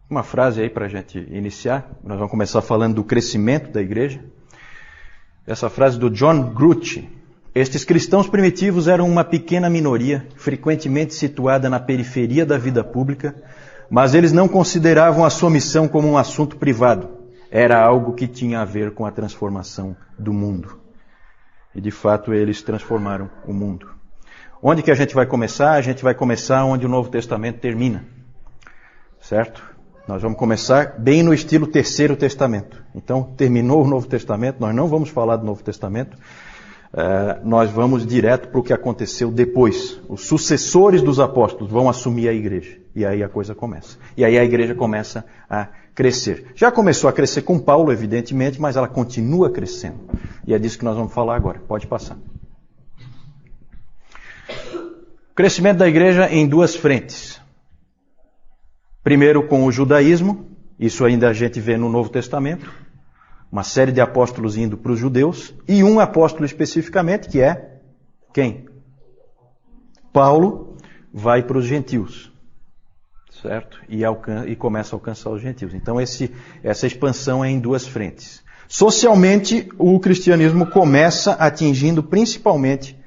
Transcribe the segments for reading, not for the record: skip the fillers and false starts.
uma frase aí para a gente iniciar. Nós vamos começar falando do crescimento da igreja. Essa frase do John Grucci. Estes cristãos primitivos eram uma pequena minoria, frequentemente situada na periferia da vida pública, mas eles não consideravam a sua missão como um assunto privado. Era algo que tinha a ver com a transformação do mundo. E de fato eles transformaram o mundo. Onde que a gente vai começar? A gente vai começar onde o Novo Testamento termina. Certo? Nós vamos começar bem no estilo Terceiro Testamento. Então, terminou o Novo Testamento, nós não vamos falar do Novo Testamento, nós vamos direto para o que aconteceu depois. Os sucessores dos apóstolos vão assumir a igreja. E aí a coisa começa. E aí a igreja começa a crescer. Já começou a crescer com Paulo, evidentemente, mas ela continua crescendo. E é disso que nós vamos falar agora. Pode passar. O crescimento da igreja em duas frentes. Primeiro com o judaísmo, isso ainda a gente vê no Novo Testamento, uma série de apóstolos indo para os judeus, e um apóstolo especificamente, que é quem? Paulo vai para os gentios, certo? E começa a alcançar os gentios. Então essa expansão é em duas frentes. Socialmente, o cristianismo começa atingindo principalmente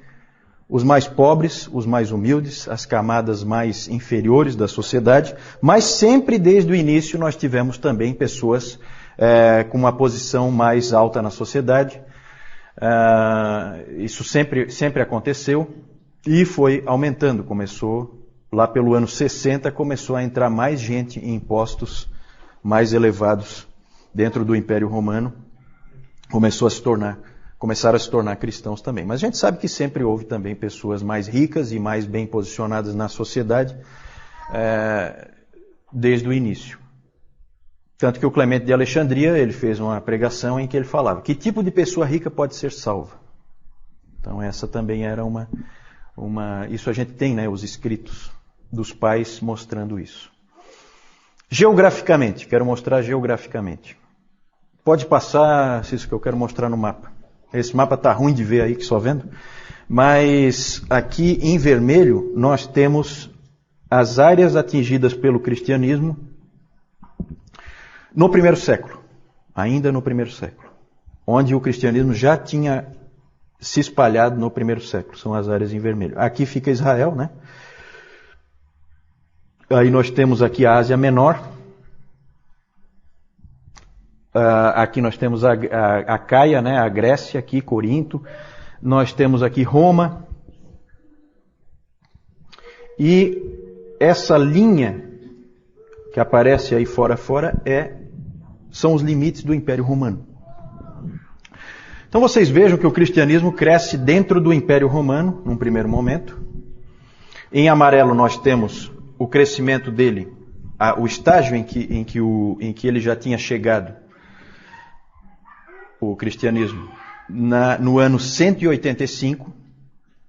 os mais pobres, os mais humildes, as camadas mais inferiores da sociedade, mas sempre desde o início nós tivemos também pessoas com uma posição mais alta na sociedade. Isso sempre aconteceu e foi aumentando. Começou lá pelo ano 60, começou a entrar mais gente em postos mais elevados dentro do Império Romano. Começaram a se tornar cristãos também. Mas a gente sabe que sempre houve também pessoas mais ricas e mais bem posicionadas na sociedade desde o início. Tanto que o Clemente de Alexandria, ele fez uma pregação em que ele falava: que tipo de pessoa rica pode ser salva? Então essa também era isso a gente tem, né, os escritos dos pais mostrando isso. Geograficamente, quero mostrar geograficamente. Pode passar, Cícero, que eu quero mostrar no mapa. Esse mapa está ruim de ver aí, que só vendo. Mas aqui em vermelho nós temos as áreas atingidas pelo cristianismo no primeiro século. Ainda no primeiro século. Onde o cristianismo já tinha se espalhado no primeiro século. São as áreas em vermelho. Aqui fica Israel, né? Aí nós temos aqui a Ásia Menor. Aqui nós temos a Caia, né, a Grécia, aqui Corinto. Nós temos aqui Roma. E essa linha que aparece aí fora são os limites do Império Romano. Então vocês vejam que o cristianismo cresce dentro do Império Romano, num primeiro momento. Em amarelo nós temos o crescimento dele, o estágio em que ele já tinha chegado, o cristianismo, no ano 185.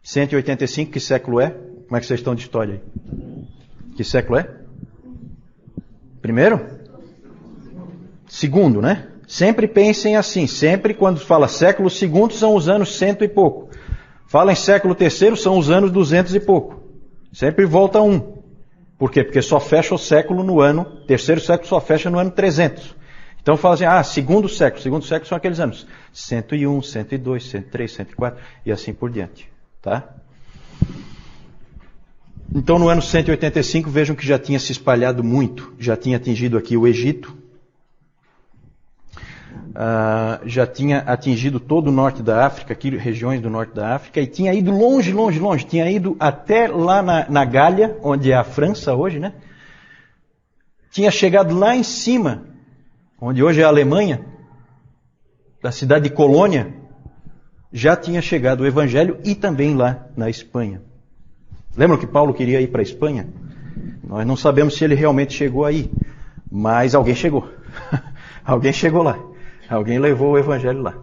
185, que século é? Como é que vocês estão de história aí? Que século é? Primeiro? Segundo, né? Sempre pensem assim. Sempre quando fala século segundo são os anos 100 e pouco. Fala em século terceiro são os anos 200 e pouco. Sempre volta um. Por quê? Porque só fecha o século no ano, terceiro século só fecha no ano 300. Então fala assim, segundo século são aqueles anos 101, 102, 103, 104 e assim por diante, tá? Então no ano 185 vejam que já tinha se espalhado muito, já tinha atingido aqui o Egito, já tinha atingido todo o norte da África, aqui regiões do norte da África, e tinha ido longe, tinha ido até lá na Gália, onde é a França hoje, né? Tinha chegado lá em cima, onde hoje é a Alemanha, da cidade de Colônia, já tinha chegado o Evangelho, e também lá na Espanha. Lembram que Paulo queria ir para a Espanha? Nós não sabemos se ele realmente chegou aí, mas alguém chegou. Alguém chegou lá. Alguém levou o Evangelho lá.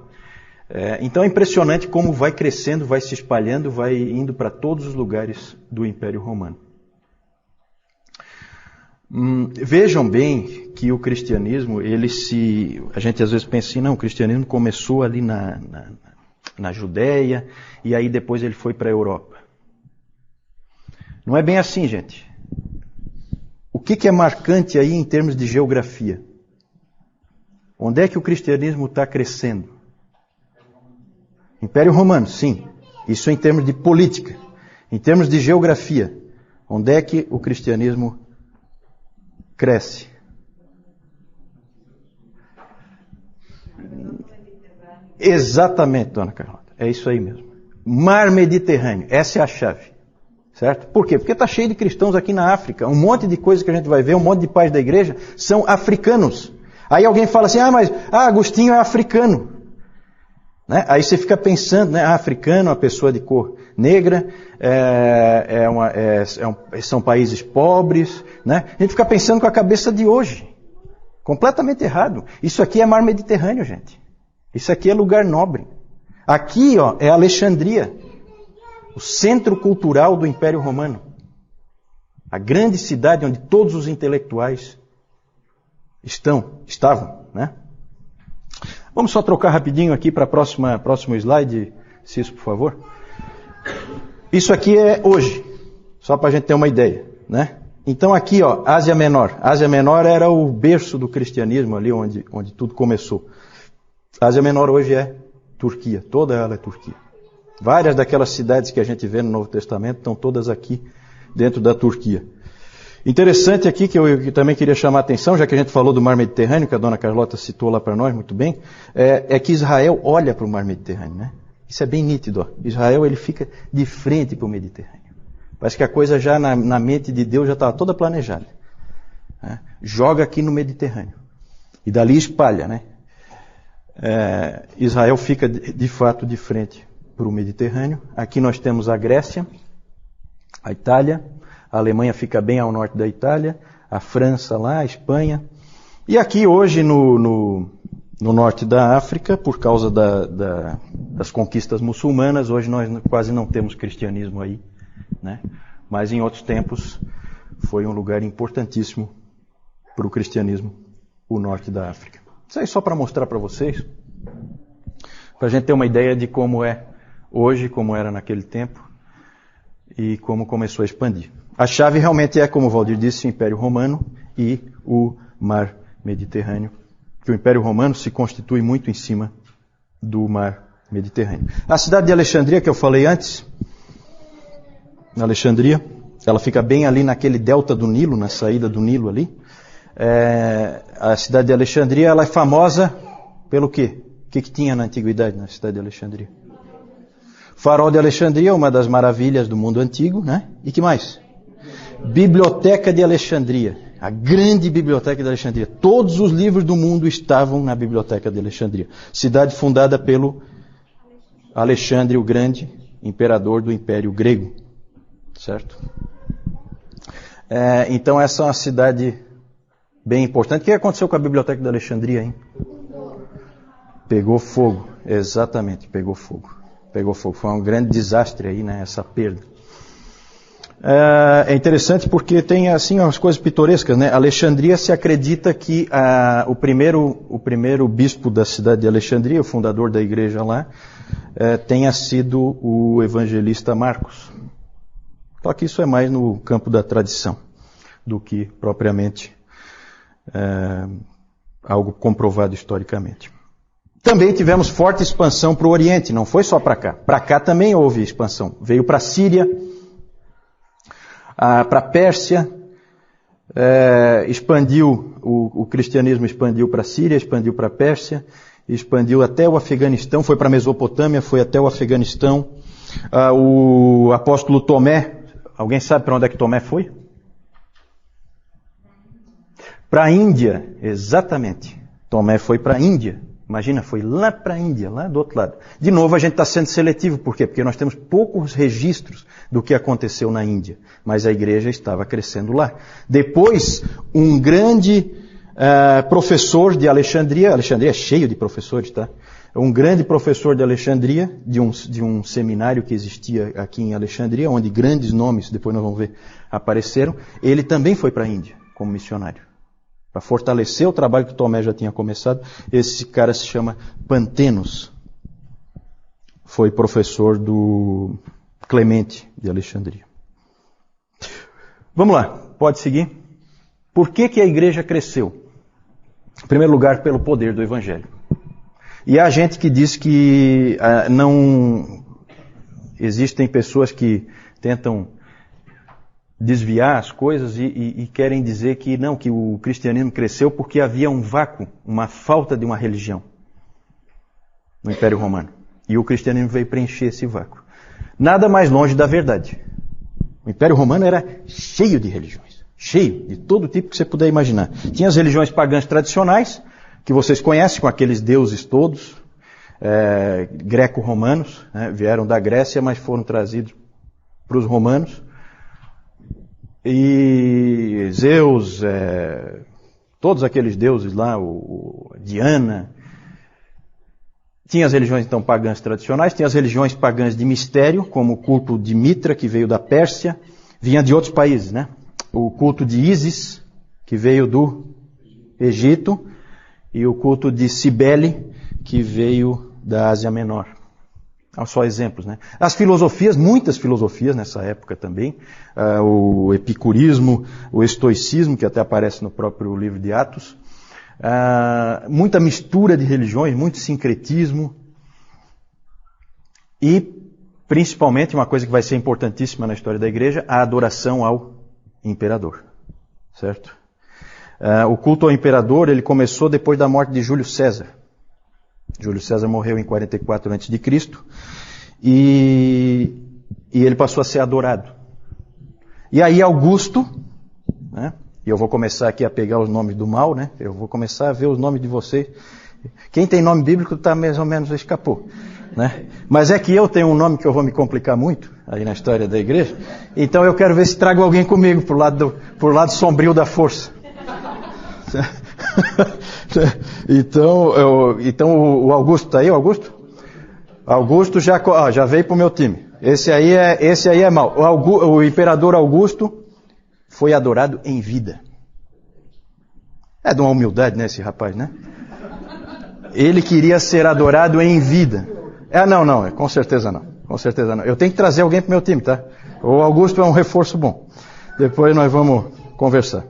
Então é impressionante como vai crescendo, vai se espalhando, vai indo para todos os lugares do Império Romano. Vejam bem que o cristianismo, a gente às vezes pensa assim, não, o cristianismo começou ali na Judéia e aí depois ele foi para a Europa. Não é bem assim, gente. O que é marcante aí em termos de geografia? Onde é que o cristianismo está crescendo? Império Romano, sim. Isso em termos de política. Em termos de geografia, onde é que o cristianismo cresce? Exatamente, dona Carlota. É isso aí mesmo. Mar Mediterrâneo. Essa é a chave. Certo? Por quê? Porque está cheio de cristãos aqui na África. Um monte de coisa que a gente vai ver, um monte de pais da igreja são africanos. Aí alguém fala assim, mas Agostinho é africano. Né? Aí você fica pensando, né? Africano, uma pessoa de cor negra, são países pobres. Né? A gente fica pensando com a cabeça de hoje. Completamente errado. Isso aqui é Mar Mediterrâneo, gente. Isso aqui é lugar nobre. Aqui, é Alexandria, o centro cultural do Império Romano. A grande cidade onde todos os intelectuais estavam, né? Vamos só trocar rapidinho aqui para próximo slide, Cis, por favor. Isso aqui é hoje, só para a gente ter uma ideia, né? Então aqui, Ásia Menor. Ásia Menor era o berço do cristianismo ali onde tudo começou. Ásia Menor hoje é Turquia, toda ela é Turquia. Várias daquelas cidades que a gente vê no Novo Testamento estão todas aqui dentro da Turquia. Interessante aqui, que eu também queria chamar a atenção, já que a gente falou do Mar Mediterrâneo, que a dona Carlota citou lá para nós muito bem, é que Israel olha para o Mar Mediterrâneo, né? Isso é bem nítido. Israel, ele fica de frente para o Mediterrâneo. Parece que a coisa já na mente de Deus já estava toda planejada. Né? Joga aqui no Mediterrâneo. E dali espalha, né? Israel fica de fato de frente para o Mediterrâneo. Aqui nós temos a Grécia, a Itália, a Alemanha fica bem ao norte da Itália, a França lá, a Espanha. E aqui hoje no norte da África, por causa das conquistas muçulmanas, hoje nós quase não temos cristianismo aí, né? Mas em outros tempos foi um lugar importantíssimo para o cristianismo, o norte da África. Isso aí só para mostrar para vocês, para a gente ter uma ideia de como é hoje, como era naquele tempo e como começou a expandir. A chave realmente é, como o Valdir disse, o Império Romano e o Mar Mediterrâneo, que o Império Romano se constitui muito em cima do Mar Mediterrâneo. A cidade de Alexandria, que eu falei antes, Alexandria, ela fica bem ali naquele delta do Nilo, na saída do Nilo ali. A cidade de Alexandria, ela é famosa pelo quê? O que tinha na antiguidade na cidade de Alexandria? Farol de Alexandria, uma das maravilhas do mundo antigo, né? E que mais? Biblioteca de Alexandria, a grande biblioteca de Alexandria. Todos os livros do mundo estavam na biblioteca de Alexandria. Cidade fundada pelo Alexandre o Grande, imperador do Império Grego. Certo? Então essa é uma cidade bem importante. O que aconteceu com a biblioteca de Alexandria, hein? Pegou fogo. Exatamente, pegou fogo. Pegou fogo. Foi um grande desastre aí, né? Essa perda. É interessante porque tem assim umas coisas pitorescas, né? Alexandria se acredita que o primeiro bispo da cidade de Alexandria, o fundador da igreja lá, tenha sido o evangelista Marcos. Só que isso é mais no campo da tradição do que propriamente algo comprovado historicamente. Também tivemos forte expansão para o Oriente, não foi só para cá. Para cá também houve expansão. Veio para a Síria, para a Pérsia, expandiu, o cristianismo expandiu para a Síria, expandiu para a Pérsia, expandiu até o Afeganistão, foi para a Mesopotâmia, foi até o Afeganistão. O apóstolo Tomé, alguém sabe para onde é que Tomé foi? Para a Índia, exatamente. Tomé foi para a Índia. Imagina, foi lá para a Índia, lá do outro lado. De novo, a gente está sendo seletivo. Por quê? Porque nós temos poucos registros do que aconteceu na Índia. Mas a igreja estava crescendo lá. Depois, um grande professor de Alexandria é cheio de professores, tá? Um grande professor de Alexandria, de um seminário que existia aqui em Alexandria, onde grandes nomes, depois nós vamos ver, apareceram. Ele também foi para a Índia como missionário. Para fortalecer o trabalho que Tomé já tinha começado, esse cara se chama Pantenos. Foi professor do Clemente de Alexandria. Vamos lá, pode seguir. Por que a igreja cresceu? Em primeiro lugar, pelo poder do Evangelho. E há gente que diz que não existem pessoas que tentam desviar as coisas e querem dizer que não, que o cristianismo cresceu porque havia um vácuo, uma falta de uma religião no Império Romano. E o cristianismo veio preencher esse vácuo. Nada mais longe da verdade. O Império Romano era cheio de religiões. Cheio de todo tipo que você puder imaginar. Tinha as religiões pagãs tradicionais, que vocês conhecem, com aqueles deuses todos, greco-romanos, né, vieram da Grécia, mas foram trazidos para os romanos. E Zeus, todos aqueles deuses lá, Diana. Tinha as religiões então pagãs tradicionais, tinha as religiões pagãs de mistério, como o culto de Mitra, que veio da Pérsia, vinha de outros países, né? O culto de Ísis, que veio do Egito, e o culto de Cibele, que veio da Ásia Menor. Só exemplos, né? As filosofias, muitas filosofias nessa época também, o epicurismo, o estoicismo, que até aparece no próprio livro de Atos, muita mistura de religiões, muito sincretismo, e principalmente uma coisa que vai ser importantíssima na história da igreja, a adoração ao imperador, certo? O culto ao imperador, ele começou depois da morte de Júlio César. Júlio César morreu em 44 a.C. e ele passou a ser adorado. E aí Augusto, né? E eu vou começar aqui a pegar os nomes do mal, né? Eu vou começar a ver os nomes de vocês. Quem tem nome bíblico está mais ou menos escapou, né? Mas é que eu tenho um nome que eu vou me complicar muito aí na história da igreja. Então eu quero ver se trago alguém comigo pro lado sombrio da força. Então o Augusto está aí, o Augusto? Augusto já veio pro meu time. Esse aí é mau. O imperador Augusto foi adorado em vida. É de uma humildade, né, esse rapaz, né? Ele queria ser adorado em vida. Não, com certeza não. Com certeza não. Eu tenho que trazer alguém pro meu time, tá? O Augusto é um reforço bom. Depois nós vamos conversar.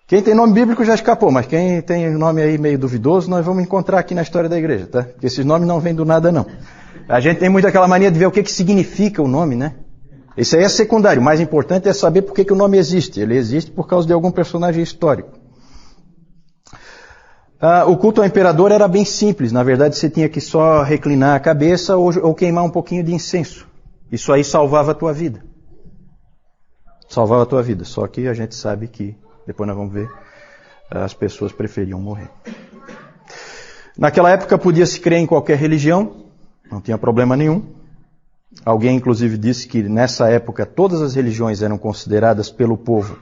Quem tem nome bíblico já escapou, mas quem tem nome aí meio duvidoso, nós vamos encontrar aqui na história da igreja, tá? Porque esses nomes não vêm do nada, não. A gente tem muito aquela mania de ver o que significa o nome, né? Isso aí é secundário. O mais importante é saber por que o nome existe. Ele existe por causa de algum personagem histórico. O culto ao imperador era bem simples. Na verdade, você tinha que só reclinar a cabeça ou queimar um pouquinho de incenso. Isso aí salvava a tua vida. Salvava a tua vida. Só que a gente sabe que, depois nós vamos ver, as pessoas preferiam morrer. Naquela época podia-se crer em qualquer religião. Não tinha problema nenhum. Alguém, inclusive, disse que nessa época todas as religiões eram consideradas pelo povo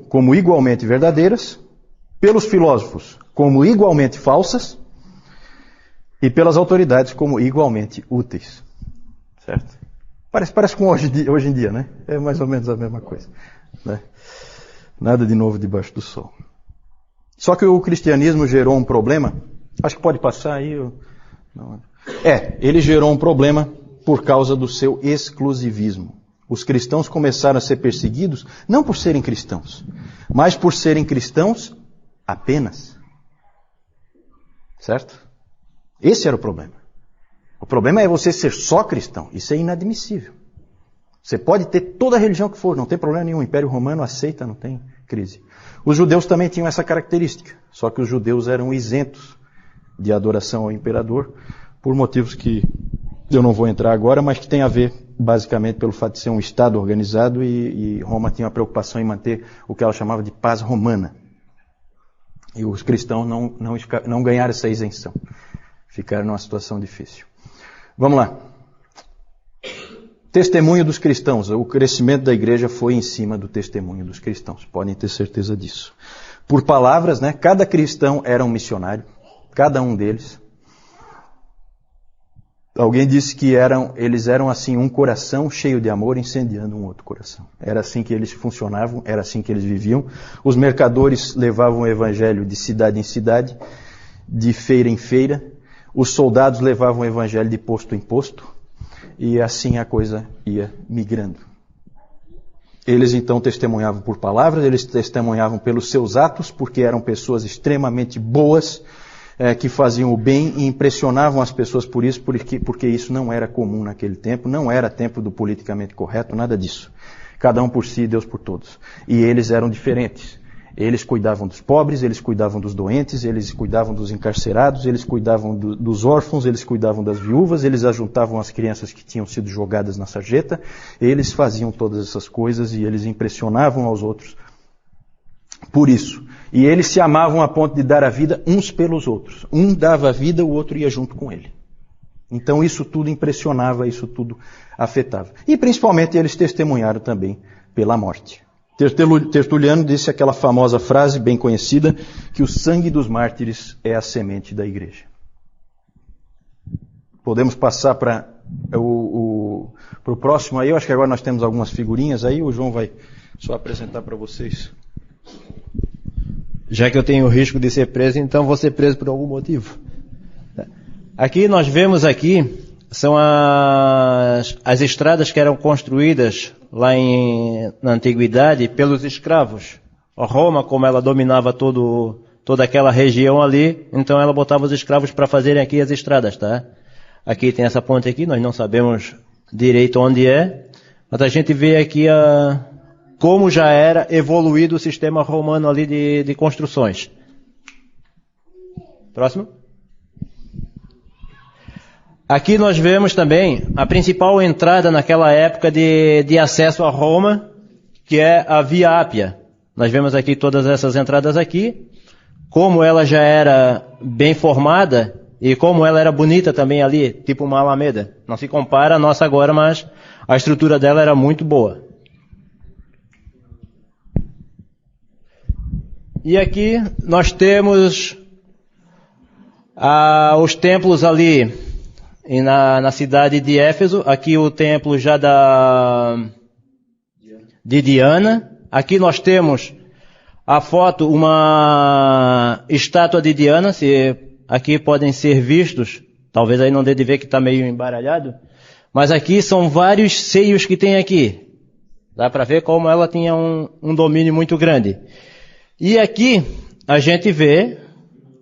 como igualmente verdadeiras, pelos filósofos como igualmente falsas e pelas autoridades como igualmente úteis. Certo? Parece com hoje em dia, né? É mais ou menos a mesma coisa, né? Nada de novo debaixo do sol. Só que o cristianismo gerou um problema. Acho que pode passar aí. Ele gerou um problema por causa do seu exclusivismo. Os cristãos começaram a ser perseguidos não por serem cristãos, mas por serem cristãos apenas. Certo? Esse era o problema. O problema é você ser só cristão. Isso é inadmissível. Você pode ter toda a religião que for, não tem problema nenhum. O Império Romano aceita, não tem crise. Os judeus também tinham essa característica, só que os judeus eram isentos de adoração ao imperador, por motivos que eu não vou entrar agora, mas que tem a ver basicamente pelo fato de ser um Estado organizado e Roma tinha uma preocupação em manter o que ela chamava de paz romana. E os cristãos não ganharam essa isenção. Ficaram numa situação difícil. Vamos lá. Testemunho dos cristãos. O crescimento da igreja foi em cima do testemunho dos cristãos. Podem ter certeza disso. Por palavras, né? Cada cristão era um missionário. Cada um deles. Alguém disse que eles eram assim um coração cheio de amor incendiando um outro coração. Era assim que eles funcionavam, era assim que eles viviam. Os mercadores levavam o evangelho de cidade em cidade, de feira em feira. Os soldados levavam o evangelho de posto em posto. E assim a coisa ia migrando. Eles então testemunhavam por palavras, eles testemunhavam pelos seus atos, porque eram pessoas extremamente boas, que faziam o bem e impressionavam as pessoas por isso, porque isso não era comum naquele tempo, não era tempo do politicamente correto, nada disso. Cada um por si, Deus por todos. E eles eram diferentes. Eles cuidavam dos pobres, eles cuidavam dos doentes, eles cuidavam dos encarcerados, eles cuidavam dos órfãos, eles cuidavam das viúvas, eles ajuntavam as crianças que tinham sido jogadas na sarjeta, eles faziam todas essas coisas e eles impressionavam aos outros por isso. E eles se amavam a ponto de dar a vida uns pelos outros. Um dava a vida, o outro ia junto com ele. Então isso tudo impressionava, isso tudo afetava. E principalmente eles testemunharam também pela morte. Tertuliano disse aquela famosa frase bem conhecida, que o sangue dos mártires é a semente da igreja. Podemos passar para o próximo aí. Eu acho que agora nós temos algumas figurinhas aí. O João vai só apresentar para vocês. Já que eu tenho o risco de ser preso, então vou ser preso por algum motivo. Aqui nós vemos aqui, são as estradas que eram construídas lá na antiguidade pelos escravos. A Roma, como ela dominava toda aquela região ali, então ela botava os escravos para fazerem aqui as estradas, tá? Aqui tem essa ponte aqui, nós não sabemos direito onde é, mas a gente vê aqui como já era evoluído o sistema romano ali de construções. Próximo. Aqui nós vemos também a principal entrada naquela época de acesso a Roma, que é a Via Ápia. Nós vemos aqui todas essas entradas aqui, como ela já era bem formada e como ela era bonita também ali, tipo uma alameda. Não se compara a nossa agora, mas a estrutura dela era muito boa. E aqui nós temos os templos ali na cidade de Éfeso. Aqui o templo já de Diana. Aqui nós temos a foto, uma estátua de Diana. Aqui podem ser vistos, talvez aí não dê de ver que está meio embaralhado, mas aqui são vários seios que tem aqui. Dá para ver como ela tinha um domínio muito grande. E aqui a gente vê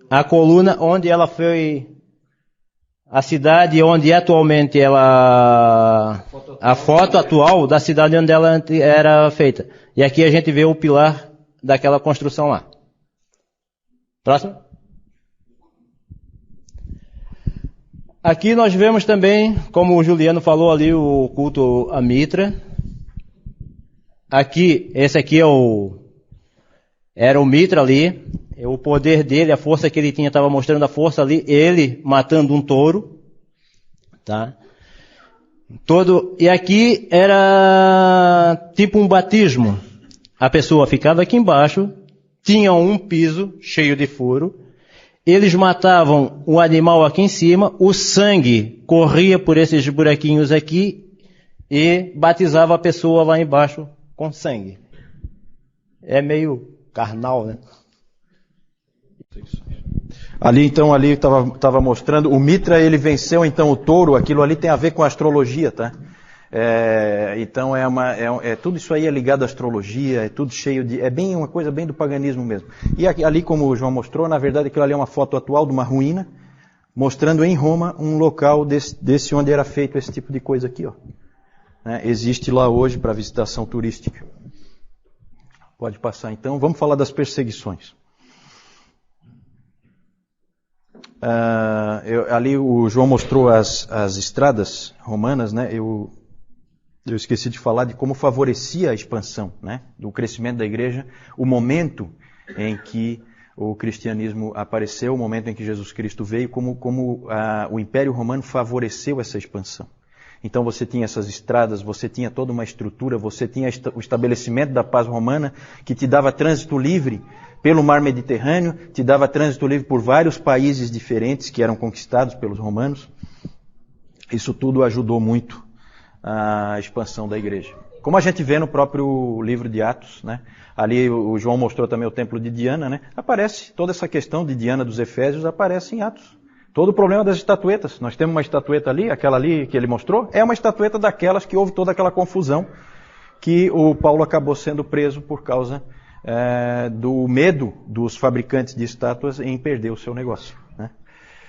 a coluna onde ela foi, a cidade onde atualmente a foto atual da cidade onde ela era feita. E aqui a gente vê o pilar daquela construção lá. Próximo. Aqui nós vemos também, como o Juliano falou ali, o culto a Mitra. Aqui, esse aqui era o Mitra ali, o poder dele, a força que ele tinha, estava mostrando a força ali, ele matando um touro, tá? E aqui era tipo um batismo. A pessoa ficava aqui embaixo, tinha um piso cheio de furo, eles matavam o animal aqui em cima, o sangue corria por esses buraquinhos aqui e batizava a pessoa lá embaixo com sangue. É meio carnal, né? Ali estava mostrando, o Mitra ele venceu então o touro, aquilo ali tem a ver com a astrologia, tá? Então tudo isso aí é ligado à astrologia, é tudo cheio de, é bem uma coisa bem do paganismo mesmo. E ali, como o João mostrou, na verdade aquilo ali é uma foto atual de uma ruína, mostrando em Roma um local desse onde era feito esse tipo de coisa aqui, ó. Existe lá hoje para visitação turística. Pode passar então. Vamos falar das perseguições. Ali o João mostrou as estradas romanas, né? Eu esqueci de falar de como favorecia a expansão, né? Do crescimento da igreja, o momento em que o cristianismo apareceu, o momento em que Jesus Cristo veio, como o Império Romano favoreceu essa expansão. Então você tinha essas estradas, você tinha toda uma estrutura, você tinha o estabelecimento da paz romana, que te dava trânsito livre pelo mar Mediterrâneo, te dava trânsito livre por vários países diferentes que eram conquistados pelos romanos. Isso tudo ajudou muito a expansão da igreja. Como a gente vê no próprio livro de Atos, né? Ali o João mostrou também o templo de Diana, né? Aparece toda essa questão de Diana dos Efésios, aparece em Atos. Todo o problema das estatuetas. Nós temos uma estatueta ali, aquela ali que ele mostrou, é uma estatueta daquelas que houve toda aquela confusão que o Paulo acabou sendo preso por causa do medo dos fabricantes de estátuas em perder o seu negócio, né?